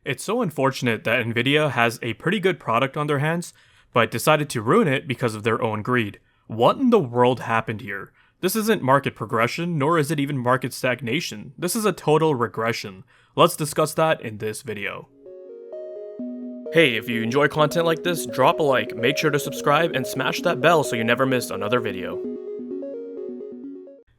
It's so unfortunate that Nvidia has a pretty good product on their hands, but decided to ruin it because of their own greed. What in the world happened here? This isn't market progression, nor is it even market stagnation. This is a total regression. Let's discuss that in this video. Hey, if you enjoy content like this, drop a like, make sure to subscribe, and smash that bell so you never miss another video.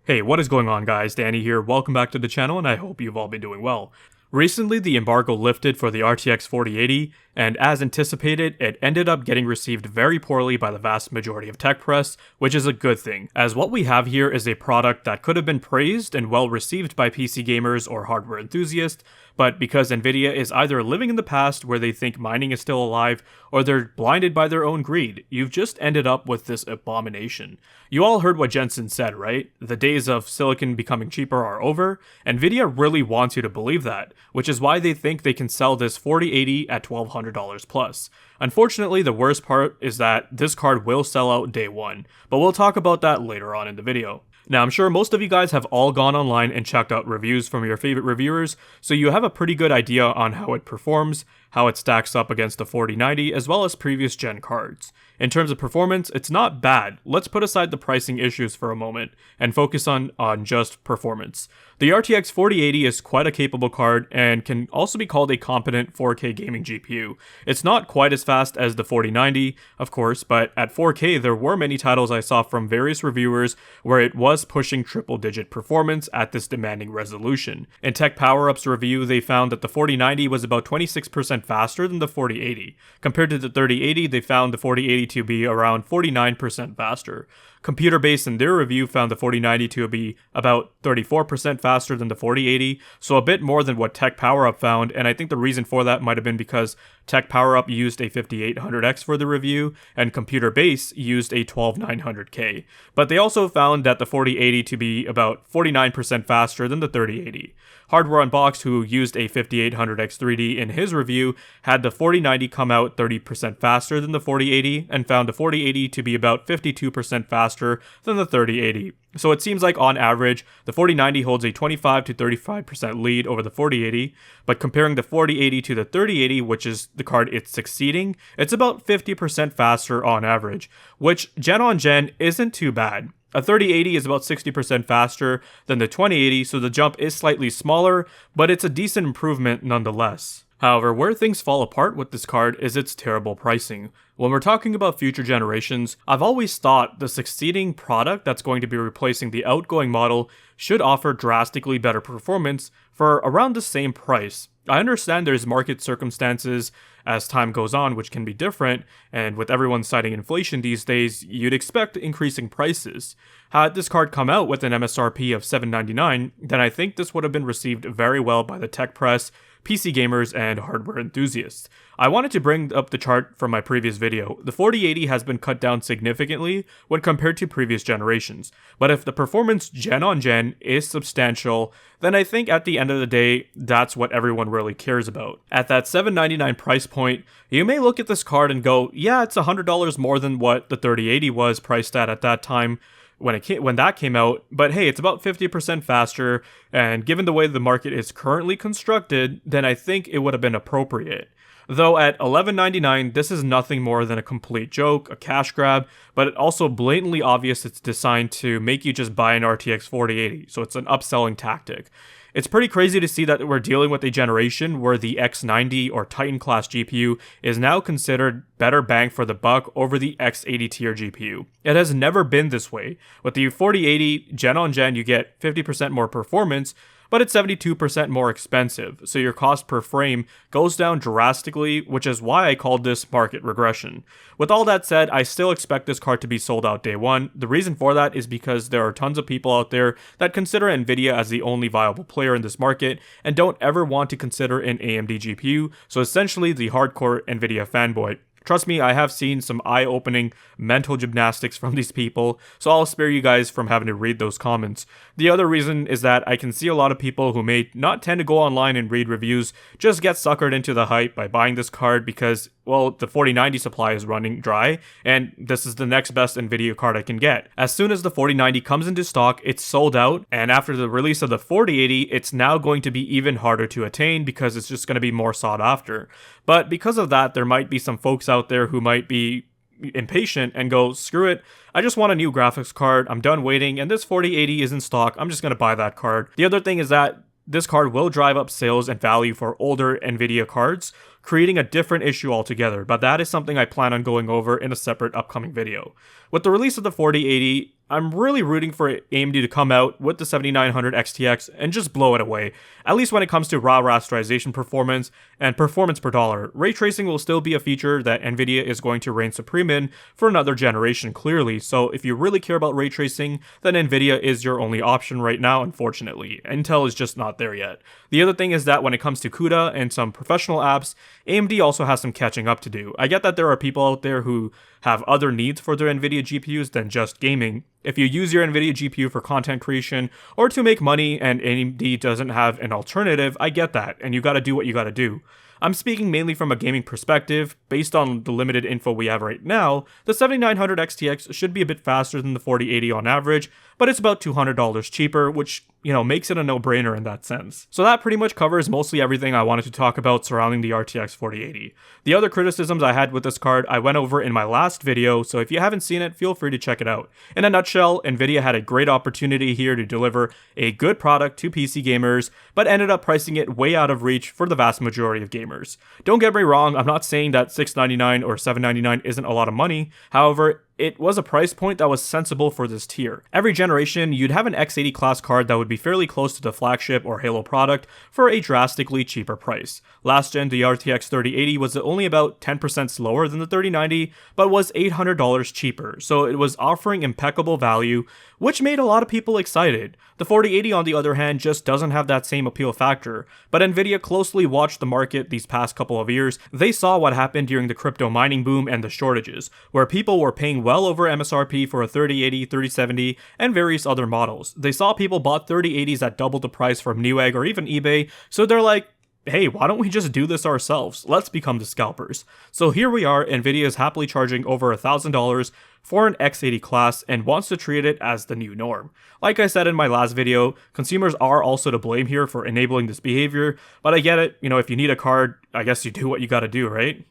Hey, what is going on guys? Danny here, welcome back to the channel and I hope you've all been doing well. Recently, the embargo lifted for the RTX 4080, and as anticipated, it ended up getting received very poorly by the vast majority of tech press, which is a good thing, as what we have here is a product that could have been praised and well received by PC gamers or hardware enthusiasts, but because Nvidia is either living in the past where they think mining is still alive, or they're blinded by their own greed, you've just ended up with this abomination. You all heard what Jensen said, right? The days of silicon becoming cheaper are over. Nvidia really wants you to believe that, which is why they think they can sell this 4080 at $1,200 plus. Unfortunately, the worst part is that this card will sell out day one, but we'll talk about that later on in the video. Now, I'm sure most of you guys have all gone online and checked out reviews from your favorite reviewers, so you have a pretty good idea on how it performs, how it stacks up against the 4090, as well as previous gen cards. In terms of performance, it's not bad. Let's put aside the pricing issues for a moment and focus on just performance. The RTX 4080 is quite a capable card and can also be called a competent 4K gaming GPU. It's not quite as fast as the 4090, of course, but at 4K there were many titles I saw from various reviewers where it was pushing triple-digit performance at this demanding resolution. In Tech Power Up's review, they found that the 4090 was about 26% faster than the 4080. Compared to the 3080, they found the 4080 to be around 49% faster. Computer Base in their review found the 4090 to be about 34% faster than the 4080, so a bit more than what Tech Power Up found, and I think the reason for that might have been because Tech Power Up used a 5800X for the review, and Computer Base used a 12900K. But they also found that the 4080 to be about 49% faster than the 3080. Hardware Unboxed, who used a 5800X 3D in his review, had the 4090 come out 30% faster than the 4080, and found the 4080 to be about 52% faster than the 3080. So it seems like on average, the 4090 holds a 25 to 35% lead over the 4080, but comparing the 4080 to the 3080, which is the card it's succeeding, it's about 50% faster on average, which gen on gen isn't too bad. A 3080 is about 60% faster than the 2080, so the jump is slightly smaller, but it's a decent improvement nonetheless. However, where things fall apart with this card is its terrible pricing. When we're talking about future generations, I've always thought the succeeding product that's going to be replacing the outgoing model should offer drastically better performance for around the same price. I understand there's market circumstances as time goes on which can be different, and with everyone citing inflation these days, you'd expect increasing prices. Had this card come out with an MSRP of $799, then I think this would have been received very well by the tech press, PC gamers, and hardware enthusiasts. I wanted to bring up the chart from my previous video. The 4080 has been cut down significantly when compared to previous generations, but if the performance gen on gen is substantial, then I think at the end of the day, that's what everyone really cares about. At that $799 price point, you may look at this card and go, yeah, it's $100 more than what the 3080 was priced at that time, when that came out, but hey, it's about 50% faster, and given the way the market is currently constructed, then I think it would have been appropriate. Though at $1199, this is nothing more than a complete joke, a cash grab, but it's also blatantly obvious it's designed to make you just buy an RTX 4080, so it's an upselling tactic. It's pretty crazy to see that we're dealing with a generation where the X90 or Titan class GPU is now considered better bang for the buck over the X80 tier GPU. It has never been this way. With the 4080 gen on gen, you get 50% more performance, but it's 72% more expensive, so your cost per frame goes down drastically, which is why I called this market regression. With all that said, I still expect this card to be sold out day one. The reason for that is because there are tons of people out there that consider Nvidia as the only viable player in this market and don't ever want to consider an AMD GPU, so essentially the hardcore Nvidia fanboy. Trust me, I have seen some eye-opening mental gymnastics from these people, so I'll spare you guys from having to read those comments. The other reason is that I can see a lot of people who may not tend to go online and read reviews just get suckered into the hype by buying this card because, well, the 4090 supply is running dry, and this is the next best Nvidia card I can get. As soon as the 4090 comes into stock, it's sold out, and after the release of the 4080, it's now going to be even harder to attain because it's just going to be more sought after. But because of that, there might be some folks out there who might be impatient and go, screw it, I just want a new graphics card, I'm done waiting, and this 4080 is in stock, I'm just going to buy that card. The other thing is that this card will drive up sales and value for older Nvidia cards, creating a different issue altogether, but that is something I plan on going over in a separate upcoming video. With the release of the 4080, I'm really rooting for AMD to come out with the 7900 XTX and just blow it away, at least when it comes to raw rasterization performance and performance per dollar. Ray tracing will still be a feature that Nvidia is going to reign supreme in for another generation clearly, so if you really care about ray tracing, then Nvidia is your only option right now, unfortunately. Intel is just not there yet. The other thing is that when it comes to CUDA and some professional apps, AMD also has some catching up to do. I get that there are people out there who have other needs for their Nvidia GPUs than just gaming. If you use your Nvidia GPU for content creation or to make money and AMD doesn't have an alternative, I get that, and you gotta do what you gotta do. I'm speaking mainly from a gaming perspective. Based on the limited info we have right now, the 7900 XTX should be a bit faster than the 4080 on average, but it's about $200 cheaper, which, makes it a no-brainer in that sense. So that pretty much covers mostly everything I wanted to talk about surrounding the RTX 4080. The other criticisms I had with this card I went over in my last video, so if you haven't seen it, feel free to check it out. In a nutshell, Nvidia had a great opportunity here to deliver a good product to PC gamers, but ended up pricing it way out of reach for the vast majority of gamers. Don't get me wrong, I'm not saying that $699 or $799 isn't a lot of money, however, it was a price point that was sensible for this tier. Every generation, you'd have an X80 class card that would be fairly close to the flagship or Halo product for a drastically cheaper price. Last gen, the RTX 3080 was only about 10% slower than the 3090, but was $800 cheaper, so it was offering impeccable value, which made a lot of people excited. The 4080, on the other hand, just doesn't have that same appeal factor, but Nvidia closely watched the market these past couple of years. They saw what happened during the crypto mining boom and the shortages, where people were paying well over MSRP for a 3080, 3070, and various other models. They saw people bought 3080s at double the price from Newegg or even eBay, so they're like, hey, why don't we just do this ourselves? Let's become the scalpers. So here we are, Nvidia is happily charging over $1,000 for an X80 class and wants to treat it as the new norm. Like I said in my last video, consumers are also to blame here for enabling this behavior, but I get it, if you need a card, I guess you do what you gotta do, right?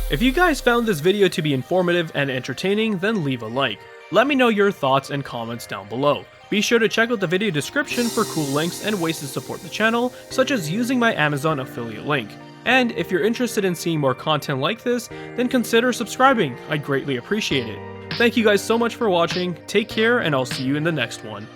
If you guys found this video to be informative and entertaining, then leave a like. Let me know your thoughts and comments down below. Be sure to check out the video description for cool links and ways to support the channel, such as using my Amazon affiliate link. And if you're interested in seeing more content like this, then consider subscribing, I'd greatly appreciate it. Thank you guys so much for watching, take care, and I'll see you in the next one.